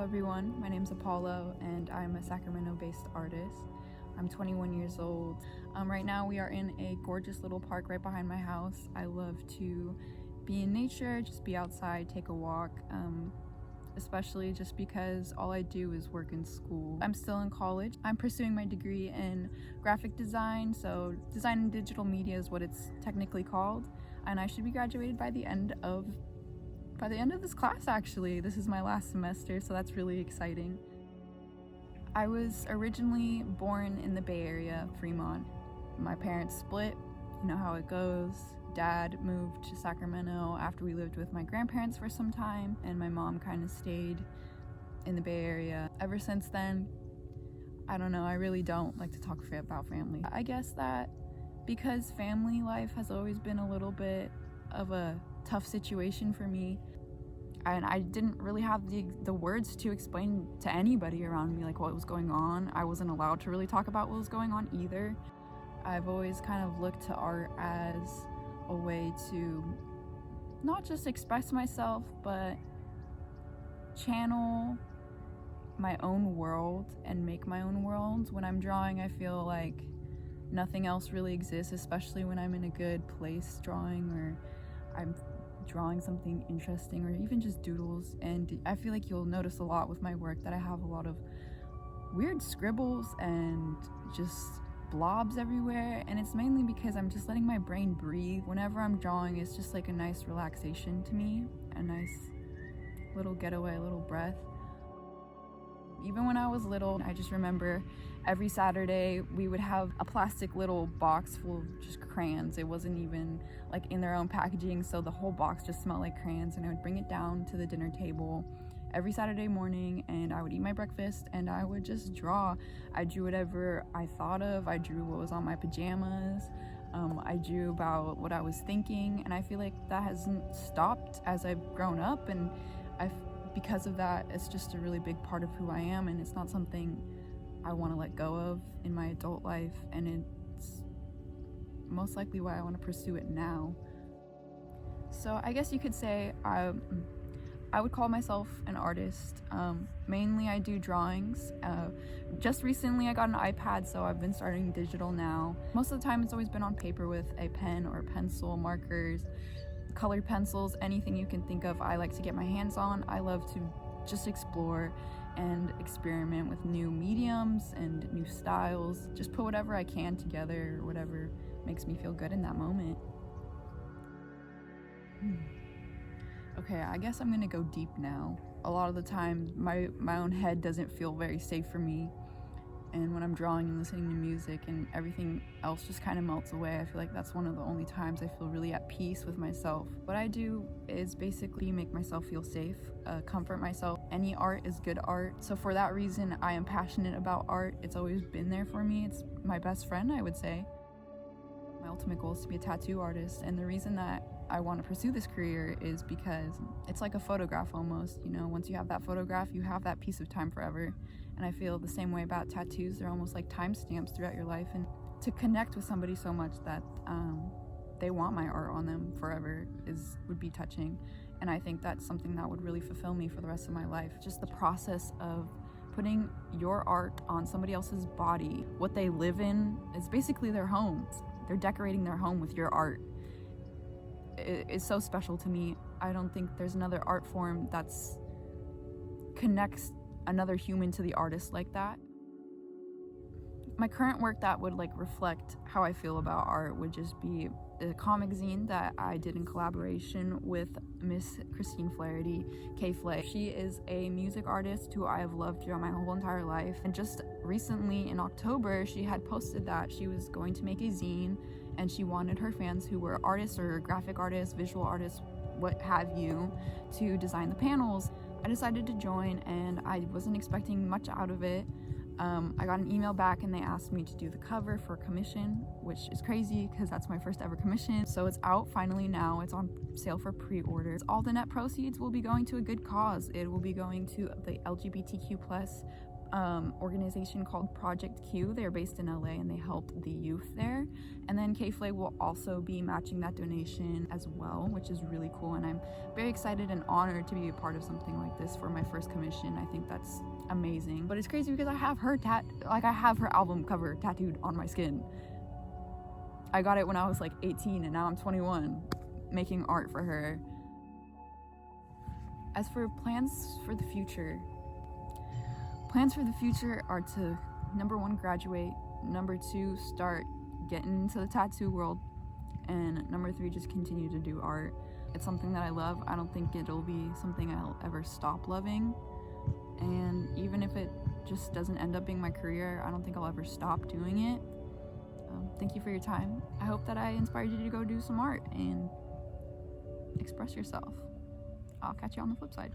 everyone, my name's Apollo and I'm a Sacramento-based artist. I'm 21 years old. Right now we are in a gorgeous little park right behind my house. I love to be in nature, just be outside, take a walk, especially just because all I do is work in school. I'm still in college. I'm pursuing my degree in graphic design, so design and digital media is what it's technically called, and I should be graduated by the end of this class actually. This is my last semester, so that's really exciting. I was originally born in the Bay Area, Fremont. My parents split, you know how it goes. Dad moved to Sacramento after we lived with my grandparents for some time, and my mom kind of stayed in the Bay Area. Ever since then, I don't know, I really don't like to talk about family. I guess that because family life has always been a little bit of a tough situation for me, and I didn't really have the words to explain to anybody around me like what was going on. I wasn't allowed to really talk about what was going on either. I've always kind of looked to art as a way to not just express myself, but channel my own world and make my own world. When I'm drawing, I feel like nothing else really exists, especially when I'm in a good place drawing, or I'm drawing something interesting, or even just doodles. And I feel like you'll notice a lot with my work that I have a lot of weird scribbles and just blobs everywhere, and it's mainly because I'm just letting my brain breathe. Whenever I'm drawing, it's just like a nice relaxation to me, a nice little getaway, a little breath. Even when I was little, I just remember every Saturday we would have a plastic little box full of just crayons. It wasn't even like in their own packaging, so the whole box just smelled like crayons, and I would bring it down to the dinner table every Saturday morning, and I would eat my breakfast and I would just draw. I drew whatever I thought of. I drew what was on my pajamas. I drew about what I was thinking, and I feel like that hasn't stopped as I've grown up, and because of that, it's just a really big part of who I am, and it's not something I want to let go of in my adult life, and it's most likely why I want to pursue it now. So I guess you could say I would call myself an artist. Mainly I do drawings. Just recently I got an iPad, so I've been starting digital now. Most of the time it's always been on paper with a pen or pencil, markers, colored pencils, anything you can think of I like to get my hands on. I love to just explore and experiment with new mediums and new styles. Just put whatever I can together, or whatever makes me feel good in that moment. Okay, I guess I'm gonna go deep now. A lot of the time, my own head doesn't feel very safe for me. And when I'm drawing and listening to music and everything else just kind of melts away, I feel like that's one of the only times I feel really at peace with myself. What I do is basically make myself feel safe, comfort myself. Any art is good art. So for that reason, I am passionate about art. It's always been there for me. It's my best friend, I would say. My ultimate goal is to be a tattoo artist, and the reason that I want to pursue this career is because it's like a photograph almost. You know, once you have that photograph, you have that piece of time forever. And I feel the same way about tattoos. They're almost like timestamps throughout your life, and to connect with somebody so much that they want my art on them forever would be touching. And I think that's something that would really fulfill me for the rest of my life. Just the process of putting your art on somebody else's body. What they live in is basically their home. They're decorating their home with your art. It's so special to me. I don't think there's another art form that's connects another human to the artist like that. My current work that would like reflect how I feel about art would just be the comic zine that I did in collaboration with Miss Christine Flaherty, K Flay. She is a music artist who I have loved throughout my whole entire life, and just recently in October she had posted that she was going to make a zine, and she wanted her fans who were artists or graphic artists, visual artists, what have you, to design the panels. I decided to join, and I wasn't expecting much out of it. I got an email back and they asked me to do the cover for a commission, which is crazy because that's my first ever commission. So it's out finally now. It's on sale for pre-orders. All the net proceeds will be going to a good cause. It will be going to the LGBTQ+ organization called Project Q. They're based in LA and they helped the youth there. And then K-Flay will also be matching that donation as well, which is really cool. And I'm very excited and honored to be a part of something like this for my first commission. I think that's amazing. But it's crazy because I have her I have her album cover tattooed on my skin. I got it when I was like 18 and now I'm 21 making art for her. As for plans for the future are to, number 1, graduate, number 2, start getting into the tattoo world, and number 3, just continue to do art. It's something that I love. I don't think it'll be something I'll ever stop loving, and even if it just doesn't end up being my career, I don't think I'll ever stop doing it. Thank you for your time. I hope that I inspired you to go do some art and express yourself. I'll catch you on the flip side.